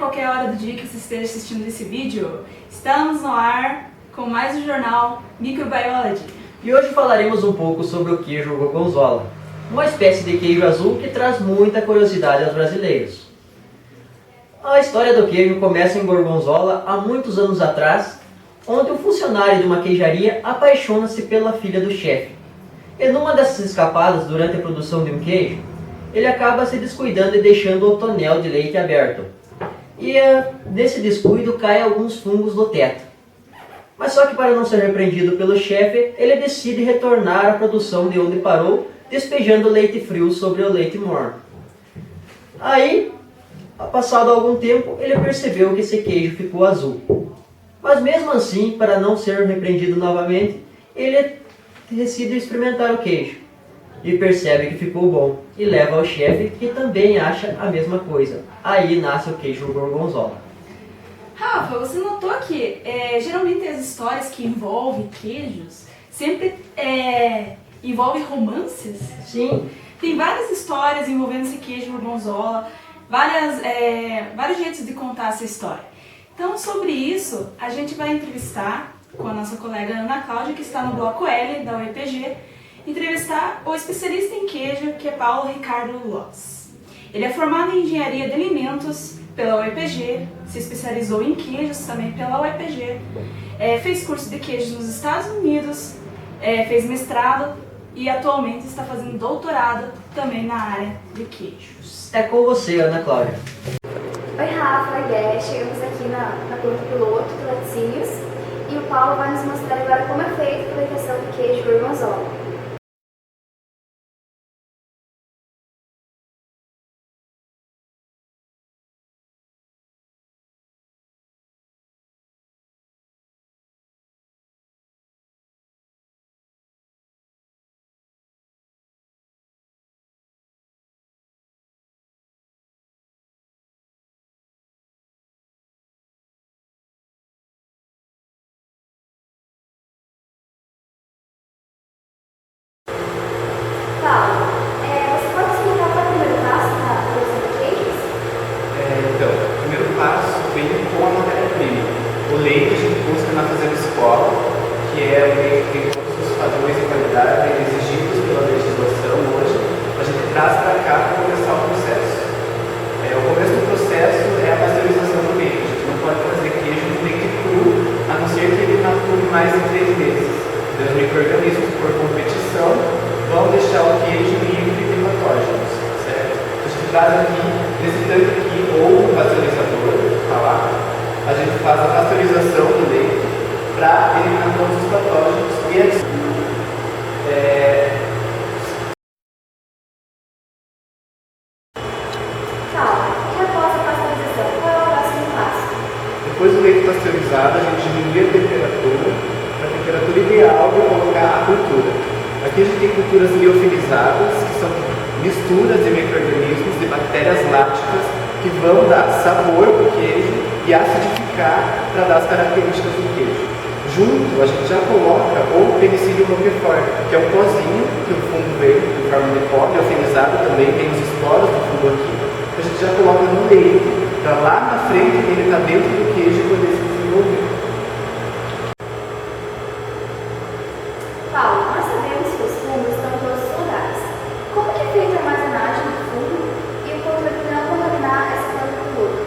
qualquer hora do dia que você esteja assistindo esse vídeo. Estamos no ar com mais um jornal Microbiology. E hoje falaremos um pouco sobre o queijo gorgonzola, uma espécie de queijo azul que traz muita curiosidade aos brasileiros. A história do queijo começa em Gorgonzola há muitos anos atrás, onde um funcionário de uma queijaria apaixona-se pela filha do chefe. E numa dessas escapadas durante a produção de um queijo, ele acaba se descuidando e deixando o tonel de leite aberto. E nesse descuido caem alguns fungos do teto. Mas só que para não ser repreendido pelo chefe, ele decide retornar à produção de onde parou, despejando leite frio sobre o leite morno. Aí, passado algum tempo, ele percebeu que esse queijo ficou azul. Mas mesmo assim, para não ser repreendido novamente, ele decide experimentar o queijo. E percebe que ficou bom, e leva ao chefe, que também acha a mesma coisa. Aí nasce o queijo gorgonzola. Rafa, você notou que geralmente as histórias que envolvem queijos sempre envolvem romances? Sim. Tem várias histórias envolvendo esse queijo gorgonzola, vários jeitos de contar essa história. Então, sobre isso, a gente vai entrevistar com a nossa colega Ana Cláudia, que está no bloco L da UEPG, entrevistar o especialista em queijo, que é Paulo Ricardo Loss. Ele é formado em Engenharia de Alimentos pela UEPG, se especializou em queijos também pela UEPG, fez curso de queijos nos Estados Unidos, fez mestrado e atualmente está fazendo doutorado também na área de queijos. É com você, Ana Cláudia. Oi Rafa, chegamos aqui na planta piloto do Laticínios e o Paulo vai nos mostrar agora como é feita a fabricação do queijo gorgonzola. Paulo, você pode explicar qual é o primeiro passo da produção de queijos? Então, o primeiro passo vem com a matéria-prima. O leite a gente busca na fazenda escola, que é o leite que tem todos os padrões de qualidade exigidos pela legislação hoje. A gente traz para cá para começar o processo. O começo do processo é a pasteurização do leite. A gente não pode fazer queijo no leite cru, a não ser que ele mature mais de 3 meses. Os micro-organismos, por competição, vão deixar o queijo livre de patógenos, certo? A gente traz aqui, nesse tanque aqui, ou um pasteurizador, tá lá. A gente faz a pasteurização do leite para eliminar todos os patógenos e E após a pasteurização, qual é o próximo passo? Depois do leite pasteurizado, a gente diminui a temperatura para a temperatura ideal de colocar a cultura. Aqui a gente tem culturas liofilizadas, que são misturas de micro-organismos, de bactérias lácticas, que vão dar sabor para o queijo e acidificar para dar as características do queijo. Junto, a gente já coloca o penicillium roquefort, que é um pozinho que o fungo vem em forma de pó, liofilizado também, tem os esporos do fungo aqui. A gente já coloca no leite, para lá na frente ele estar dentro do queijo e poder se desenvolver. Paulo, nós sabemos que os fungos estão em todos os lugares. Como que é feita a armazenagem do fungo e o controle para não contaminar essa planta piloto?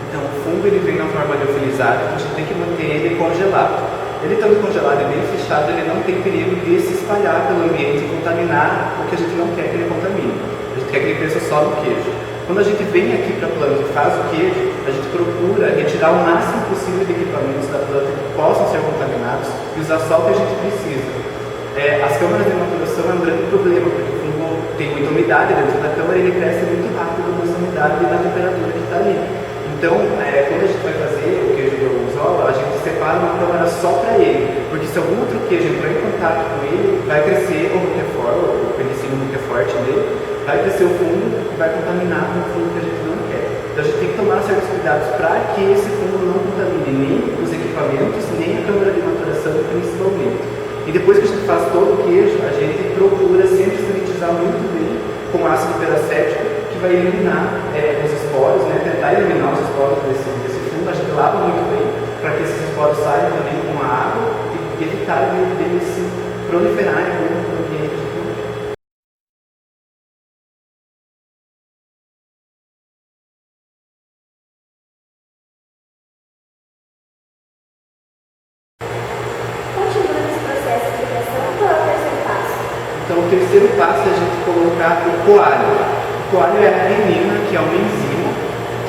Então, o fungo ele vem na forma liofilizada, a gente tem que manter ele congelado. Ele estando congelado e bem fechado, ele não tem perigo de se espalhar pelo ambiente e contaminar o que a gente não quer que ele contamine. A gente quer que ele cresça só no queijo. Quando a gente vem aqui para a planta e faz o queijo, a gente procura retirar o máximo possível de equipamentos da planta que possam ser contaminados e usar só o que a gente precisa. As câmaras de maturação é um grande problema, porque o fungo tem muita umidade dentro da câmara e ele cresce muito rápido nessa umidade e na temperatura que está ali. Então, quando a gente vai fazer o queijo gorgonzola, a gente separa uma câmara só para ele, porque se algum outro queijo entrar em contato com ele, vai crescer o roquefort, o penicillium roquefort dele, vai crescer o fungo e vai contaminar com o fungo que a gente não quer. Então a gente tem que tomar certos cuidados para que esse fungo não contamine nem os equipamentos, nem a câmara de maturação principalmente. E depois que a gente faz todo o queijo, a gente procura sempre sanitizar muito bem com ácido peracético, que que vai eliminar os esporos, né? Tentar eliminar os esporos desse fungo. A gente lava muito bem para que esses esporos saiam também com a água e evitar deles se proliferarem no ambiente. Continuando esse processo de irrigação, qual é o terceiro passo? Então, o terceiro passo é a gente colocar o coalho. O coalho é a renina, que é uma enzima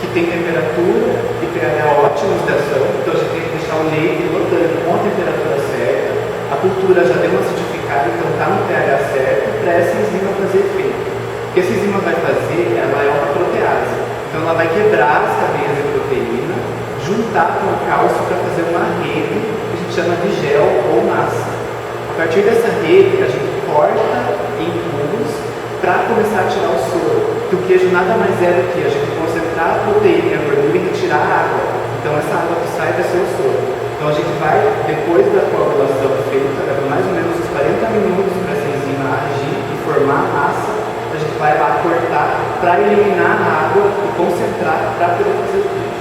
que tem temperatura e pH ótimos de ação. Então, a gente tem que deixar o leite rotando com a temperatura certa. A cultura já deu uma acidificada, então está no pH certo para essa enzima fazer efeito. O que essa enzima vai fazer? Ela é uma protease. Então, ela vai quebrar as cadeias de proteína, juntar com o cálcio para fazer uma rede que a gente chama de gel ou massa. A partir dessa rede, a gente corta em tubos para começar a tirar o soro. Porque o queijo nada mais é do que a gente concentrar a proteína e a gordura e retirar a água. Então essa água que sai vai ser o soro. Então a gente vai, depois da coagulação feita, leva mais ou menos uns 40 minutos para essa enzima agir e formar a massa. A gente vai lá cortar para eliminar a água e concentrar para poder fazer o queijo.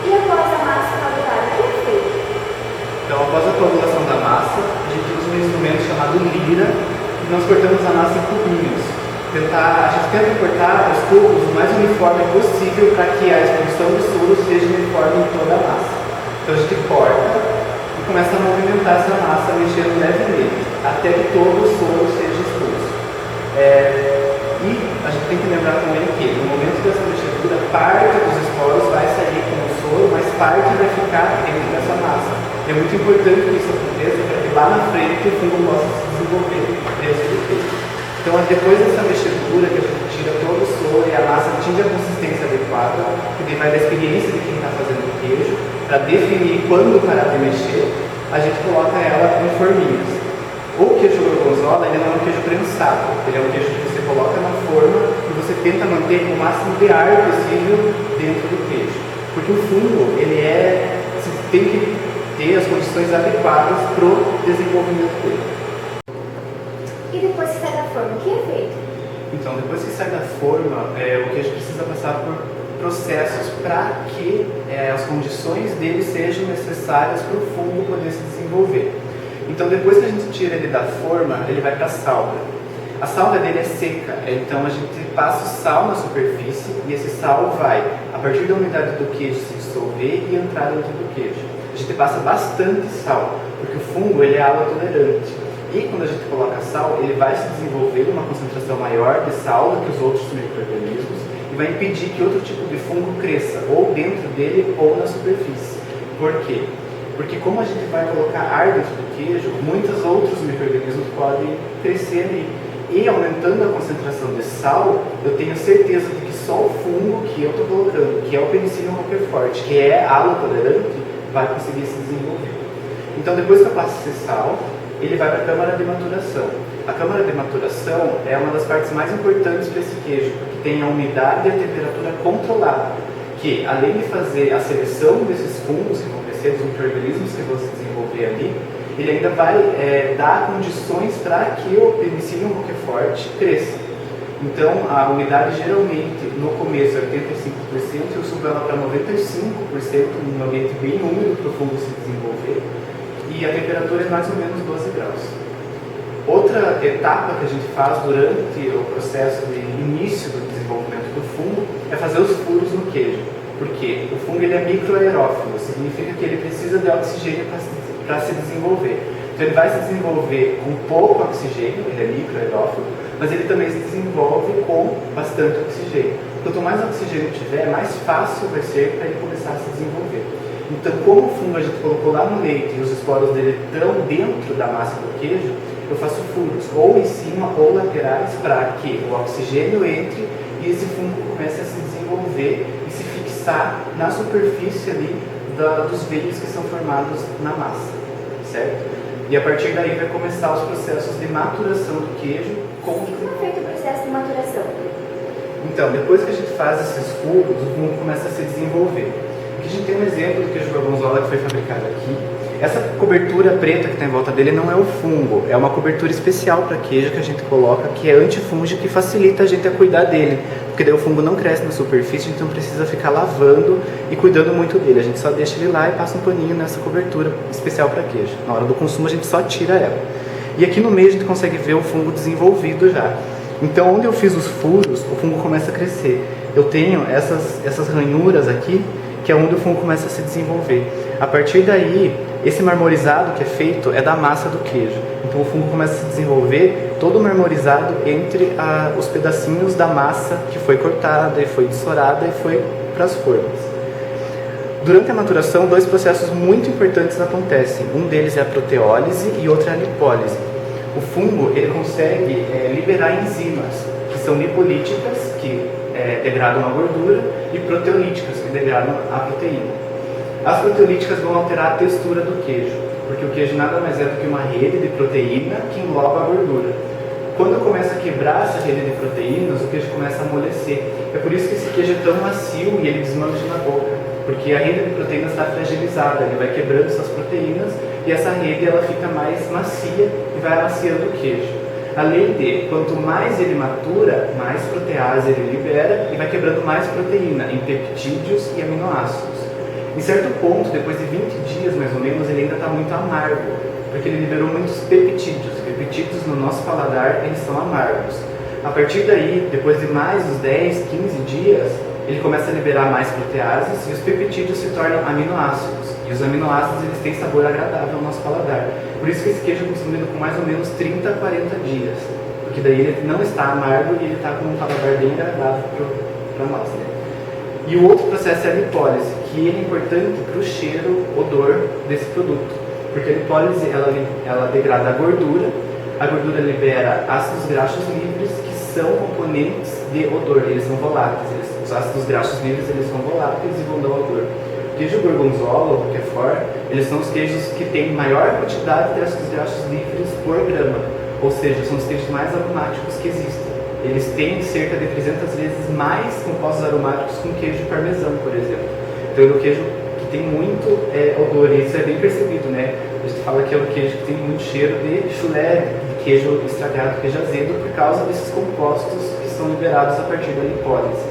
E após a massa coagulada, o que é feito? Então, após a coagulação da massa, a gente usa um instrumento chamado lira e nós cortamos a massa em cubinhos. A gente tenta cortar os cubos o mais uniforme possível para que a expulsão do soro seja uniforme em toda a massa. Então, a gente corta e começa a movimentar essa massa, mexendo levemente, até que todo o soro seja expulso. E a gente tem que lembrar também que, no momento dessa mexedura, parte dos esporos vai sair com o soro, mas parte vai ficar dentro dessa massa. É muito importante que isso aconteça para que lá na frente o fungo possa se desenvolver dentro do queijo. Então, depois dessa mexedura, que a gente tira todo o soro e a massa atinge a consistência adequada, que vai da experiência de quem está fazendo o queijo, para definir quando parar de mexer, a gente coloca ela em forminhas. O queijo gorgonzola, ele não é um queijo prensado, ele é um queijo que você coloca na forma e você tenta manter o máximo de ar possível dentro do queijo. Porque o fungo, você tem que ter as condições adequadas para o desenvolvimento dele. E depois que sai da forma, o que é feito? Então, depois que sai da forma, o queijo precisa passar por processos para que as condições dele sejam necessárias para o fungo poder se desenvolver. Então, depois que a gente tira ele da forma, ele vai para a salga. A salga dele é seca, então a gente passa o sal na superfície e esse sal vai, a partir da umidade do queijo, se dissolver e entrar dentro do queijo. A gente passa bastante sal, porque o fungo ele é água tolerante. E quando a gente coloca sal, ele vai se desenvolver uma concentração maior de sal do que os outros micro-organismos e vai impedir que outro tipo de fungo cresça, ou dentro dele ou na superfície. Por quê? Porque como a gente vai colocar ar dentro do queijo, muitos outros micro-organismos podem crescer ali. E aumentando a concentração de sal, eu tenho certeza de que só o fungo que eu estou colocando, que é o Penicillium roquefort, que é água tolerante, vai conseguir se desenvolver. Então depois que eu passo esse sal, ele vai para a câmara de maturação. A câmara de maturação é uma das partes mais importantes para esse queijo, porque tem a umidade e a temperatura controlada, que além de fazer a seleção desses fungos que vão crescer, dos micro-organismos que vão se desenvolver ali, ele ainda vai dar condições para que o Penicillium roquefort cresça. Então, a umidade geralmente no começo é 85%, eu subo ela para 95% num ambiente bem úmido para o fungo se desenvolver, e a temperatura é mais ou menos 12 graus. Outra etapa que a gente faz durante o processo de início do desenvolvimento do fungo é fazer os furos no queijo, porque o fungo ele é microaerófilo, significa que ele precisa de oxigênio para se desenvolver. Então ele vai se desenvolver com pouco oxigênio, ele é microaerófilo, mas ele também se desenvolve com bastante oxigênio. Quanto mais oxigênio tiver, mais fácil vai ser para ele começar a se desenvolver. Então, como o fungo a gente colocou lá no leite e os esporos dele estão dentro da massa do queijo, eu faço furos, ou em cima ou laterais, para que o oxigênio entre e esse fungo comece a se desenvolver e se fixar na superfície ali dos veios que são formados na massa, certo? E a partir daí vai começar os processos de maturação do queijo. E como é feito o processo de maturação? Então, depois que a gente faz esses furos, o fungo começa a se desenvolver. Aqui a gente tem um exemplo do queijo gorgonzola que foi fabricado aqui. Essa cobertura preta que está em volta dele não é o fungo, é uma cobertura especial para queijo que a gente coloca, que é antifúngico, que facilita a gente a cuidar dele, porque daí o fungo não cresce na superfície, então precisa ficar lavando e cuidando muito dele. A gente só deixa ele lá e passa um paninho nessa cobertura especial para queijo. Na hora do consumo a gente só tira ela. E aqui no meio a gente consegue ver o fungo desenvolvido já. Então onde eu fiz os furos, o fungo começa a crescer. Eu tenho essas ranhuras aqui, que é onde o fungo começa a se desenvolver. A partir daí, esse marmorizado que é feito é da massa do queijo. Então o fungo começa a se desenvolver todo marmorizado entre os pedacinhos da massa que foi cortada e foi dessorada e foi para as formas. Durante a maturação, 2 processos muito importantes acontecem. Um deles é a proteólise e outro é a lipólise. O fungo ele consegue liberar enzimas que são lipolíticas, que degradam a gordura, e proteolíticas, que degradam a proteína. As proteolíticas vão alterar a textura do queijo, porque o queijo nada mais é do que uma rede de proteína que engloba a gordura. Quando começa a quebrar essa rede de proteínas, o queijo começa a amolecer. É por isso que esse queijo é tão macio e ele desmancha na boca, porque a rede de proteínas está fragilizada, ele vai quebrando essas proteínas e essa rede ela fica mais macia e vai amaciando o queijo. Além de, quanto mais ele matura, mais protease ele libera e vai quebrando mais proteína em peptídeos e aminoácidos. Em certo ponto, depois de 20 dias mais ou menos, ele ainda está muito amargo, porque ele liberou muitos peptídeos. Peptídeos no nosso paladar, eles são amargos. A partir daí, depois de mais uns 10, 15 dias, ele começa a liberar mais proteases e os peptídeos se tornam aminoácidos. E os aminoácidos eles têm sabor agradável ao nosso paladar. Por isso que esse queijo é consumido com mais ou menos 30 a 40 dias. Porque daí ele não está amargo e ele está com um paladar bem agradável para nós. Né? E o outro processo é a lipólise, que ele é importante para o cheiro, odor desse produto. Porque a lipólise ela degrada a gordura libera ácidos graxos livres, que são componentes de odor, eles são voláteis. Os ácidos graxos livres eles são voláteis e vão dar odor. O queijo gorgonzola, o Roquefort, eles são os queijos que têm maior quantidade de ácidos graxos livres por grama, ou seja, são os queijos mais aromáticos que existem. Eles têm cerca de 300 vezes mais compostos aromáticos que um queijo parmesão, por exemplo. Então é um queijo que tem muito odor, e isso é bem percebido, né? A gente fala que é um queijo que tem muito cheiro de chulé, de queijo estragado, queijo azedo, por causa desses compostos que são liberados a partir da lipólise,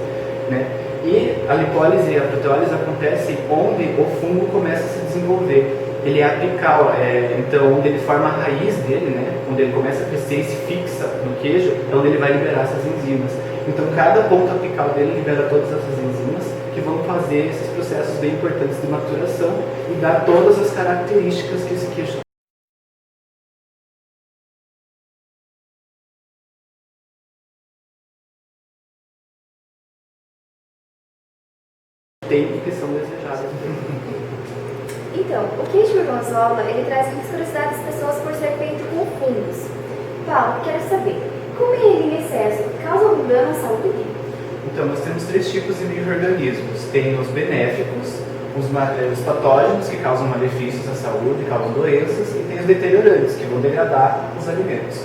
né? E a lipólise e a proteólise acontecem onde o fungo começa a se desenvolver. Ele é apical, então onde ele forma a raiz dele, né? Onde ele começa a crescer e se fixa no queijo, é onde ele vai liberar essas enzimas. Então cada ponto apical dele libera todas essas enzimas que vão fazer esses processos bem importantes de maturação e dar todas as características que esse queijo tem e que são desejadas. Então, o queijo gorgonzola, ele traz muitas curiosidades das pessoas por ser feito com fungos. Paulo, quero saber, comer ele em excesso causa algum dano à saúde? Então, nós temos 3 tipos de micro-organismos. Tem os benéficos, os patógenos, que causam malefícios à saúde, causam doenças, e tem os deteriorantes, que vão degradar os alimentos.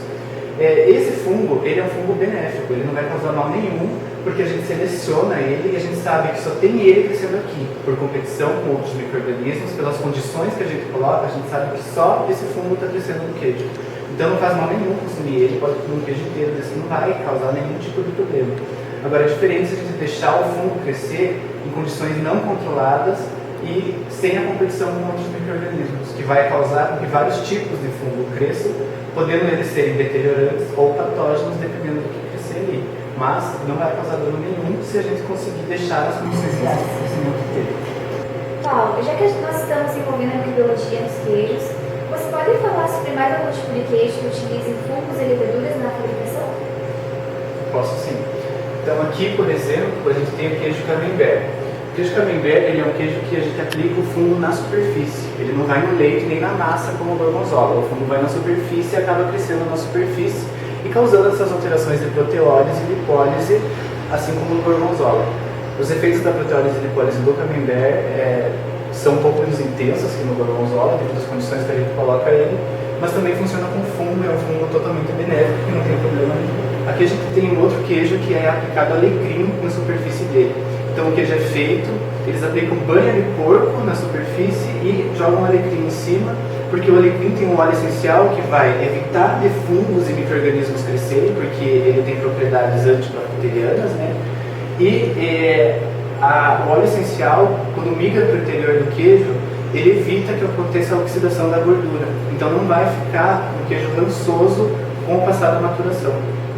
Esse fungo, ele é um fungo benéfico, ele não vai causar mal nenhum, porque a gente seleciona ele e a gente sabe que só tem ele crescendo aqui, por competição com outros micro-organismos, pelas condições que a gente coloca, a gente sabe que só esse fungo está crescendo no queijo. Então não faz mal nenhum consumir ele, pode comer um queijo inteiro, isso não vai causar nenhum tipo de problema. Agora a diferença é a gente deixar o fungo crescer em condições não controladas e sem a competição com outros micro-organismos, que vai causar que vários tipos de fungo cresçam, podendo eles serem deteriorantes ou patógenos, dependendo do que crescer ali. Mas não vai causar dano nenhum se a gente conseguir deixar as condições ideais de crescimento dele. Paulo, já que nós estamos envolvendo a microbiologia nos queijos, você pode falar sobre mais algum tipo de queijo que utilize fungos e leveduras na fabricação? Posso sim. Então aqui, por exemplo, a gente tem o queijo camembert. O queijo camembert ele é um queijo que a gente aplica o fungo na superfície. Ele não vai no leite nem na massa como o gorgonzola. O fungo vai na superfície e acaba crescendo na superfície e causando essas alterações de proteólise e lipólise, assim como no gorgonzola. Os efeitos da proteólise e lipólise do camembert são um pouco menos intensos que no gorgonzola, devido às condições que a gente coloca ele, mas também funciona com fungo, é um fungo totalmente benéfico, que não tem problema nenhum. Aqui a gente tem um outro queijo que é aplicado alecrim na superfície dele. Então o queijo é feito, eles aplicam banha de porco na superfície e jogam alecrim em cima, porque o alecrim tem um óleo essencial que vai evitar de fungos e micro-organismos crescerem, porque ele tem propriedades antibacterianas, né? E o óleo essencial, quando migra para o interior do queijo, ele evita que aconteça a oxidação da gordura. Então não vai ficar um queijo rançoso com o passar da maturação.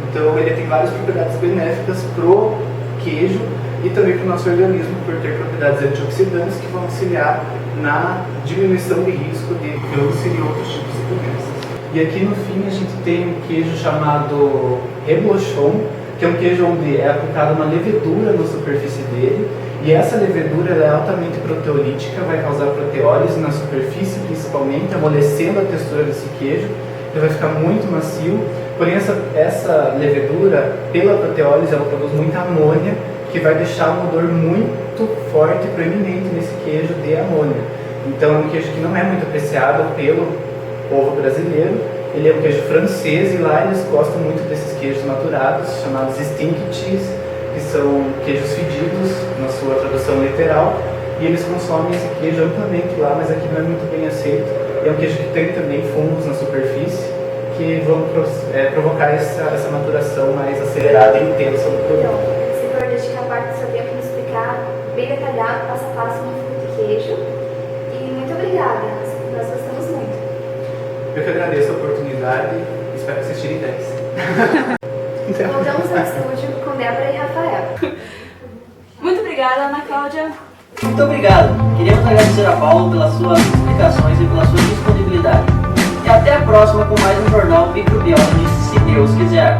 Então ele tem várias propriedades benéficas pro queijo e também para o nosso organismo, por ter propriedades antioxidantes que vão auxiliar na diminuição de risco de câncer e outros tipos de doenças. E aqui no fim a gente tem um queijo chamado reblochon, que é um queijo onde é aplicada uma levedura na superfície dele, e essa levedura ela é altamente proteolítica, vai causar proteólise na superfície principalmente, amolecendo a textura desse queijo. Ele vai ficar muito macio, porém essa levedura, pela proteólise, ela produz muita amônia, que vai deixar um odor muito forte e proeminente nesse queijo de amônia. Então é um queijo que não é muito apreciado pelo povo brasileiro. Ele é um queijo francês e lá eles gostam muito desses queijos maturados, chamados stink cheese, que são queijos fedidos, na sua tradução literal, e eles consomem esse queijo amplamente lá, mas aqui não é muito bem aceito. É um queijo que tem também fungos na superfície, que vão provocar essa maturação mais acelerada e intensa do produto. Então, você vai dedicar parte do seu tempo para explicar bem detalhado, passo a passo, no fruto de queijo. E muito obrigada, nós gostamos muito. Eu que agradeço a oportunidade e espero que vocês tirem 10. Voltamos ao estúdio com Débora e Rafael. Muito obrigada, Ana Cláudia. Muito obrigado. Queremos agradecer a Paulo pelas suas explicações e pela sua disponibilidade. E até a próxima com mais um Jornal Microbiology, se Deus quiser.